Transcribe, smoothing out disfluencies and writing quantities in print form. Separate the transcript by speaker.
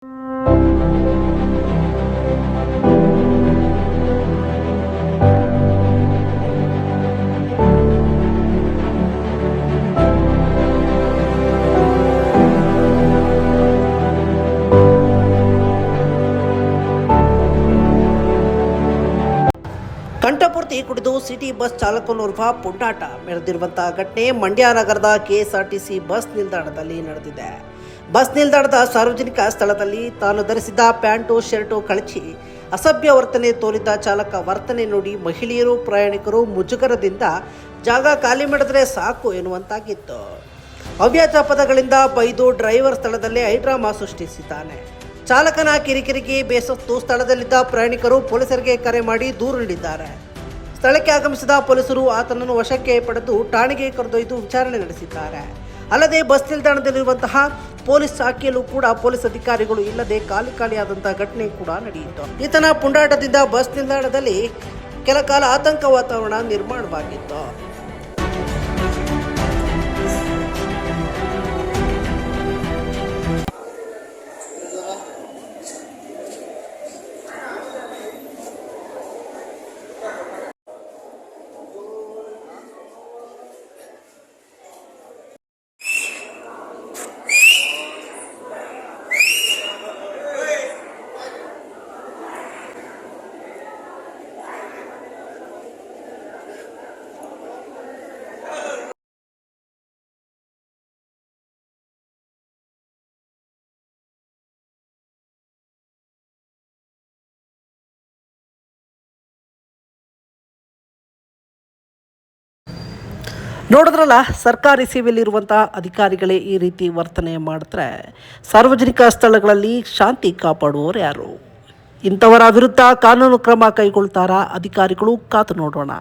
Speaker 1: ಕಂಠಪೂರ್ತಿ ಕುಡಿದು city bus ಚಾಲಕನೋರ್ವ ಪುಂಡಾಟ ಮೆರೆದಿರುವಂತಹ ಘಟನೆ ಮಂಡ್ಯ ನಗರದ ಕೆಎಸ್ಆರ್ಟಿಸಿ ಬಸ್ ನಿಲ್ದಾಣದಲ್ಲಿ ನಡೆದಿದೆ. ಬಸ್ ನಿಲ್ದಾಣದ ಸಾರ್ವಜನಿಕ ಸ್ಥಳದಲ್ಲಿ ತಾನು ಧರಿಸಿದ್ದ ಪ್ಯಾಂಟು ಶರ್ಟು ಕಳಚಿ ಅಸಭ್ಯ ವರ್ತನೆ ತೋರಿದ ಚಾಲಕ ವರ್ತನೆ ನೋಡಿ ಮಹಿಳೆಯರು ಪ್ರಯಾಣಿಕರು ಮುಜುಗರದಿಂದ ಜಾಗ ಖಾಲಿ ಮಾಡಿದ್ರೆ ಸಾಕು ಎನ್ನುವಂತಾಗಿತ್ತು. ಅವ್ಯಾಜ ಪದಗಳಿಂದ ಬೈದು ಡ್ರೈವರ್ ಸ್ಥಳದಲ್ಲೇ ಹೈಡ್ರಾಮಾ ಸೃಷ್ಟಿಸಿದ್ದಾನೆ. ಚಾಲಕನ ಕಿರಿಕಿರಿಗೆ ಬೇಸತ್ತು ಸ್ಥಳದಲ್ಲಿದ್ದ ಪ್ರಯಾಣಿಕರು ಪೊಲೀಸರಿಗೆ ಕರೆ ಮಾಡಿ ದೂರು ನೀಡಿದ್ದಾರೆ. ಸ್ಥಳಕ್ಕೆ ಆಗಮಿಸಿದ ಪೊಲೀಸರು ಆತನನ್ನು ವಶಕ್ಕೆ ಪಡೆದು ಠಾಣೆಗೆ ಕರೆದೊಯ್ದು ವಿಚಾರಣೆ ನಡೆಸಿದ್ದಾರೆ. ಅಲ್ಲದೆ ಬಸ್ ನಿಲ್ದಾಣದಲ್ಲಿರುವಂತಹ ಪೊಲೀಸ್ ಶಾಖೆಯಲ್ಲೂ ಕೂಡ ಪೊಲೀಸ್ ಅಧಿಕಾರಿಗಳು ಇಲ್ಲದೆ ಖಾಲಿಯಾದಂತಹ ಘಟನೆ ಕೂಡ ನಡೆಯಿತು. ಈತನ ಪುಂಡಾಟದಿಂದ ಬಸ್ ನಿಲ್ದಾಣದಲ್ಲಿ ಕೆಲ ಕಾಲ ಆತಂಕ ವಾತಾವರಣ ನಿರ್ಮಾಣವಾಗಿತ್ತು. ನೋಡಿದ್ರಲ್ಲ, ಸರ್ಕಾರಿ ಸೇವೆಯಲ್ಲಿರುವಂಥ ಅಧಿಕಾರಿಗಳೇ ಈ ರೀತಿ ವರ್ತನೆ ಮಾಡಿದ್ರೆ ಸಾರ್ವಜನಿಕ ಸ್ಥಳಗಳಲ್ಲಿ ಶಾಂತಿ ಕಾಪಾಡುವವರು ಯಾರು? ಇಂಥವರ ವಿರುದ್ಧ ಕಾನೂನು ಕ್ರಮ ಕೈಗೊಳ್ತಾರಾ ಅಧಿಕಾರಿಗಳು? ಕಾದು ನೋಡೋಣ.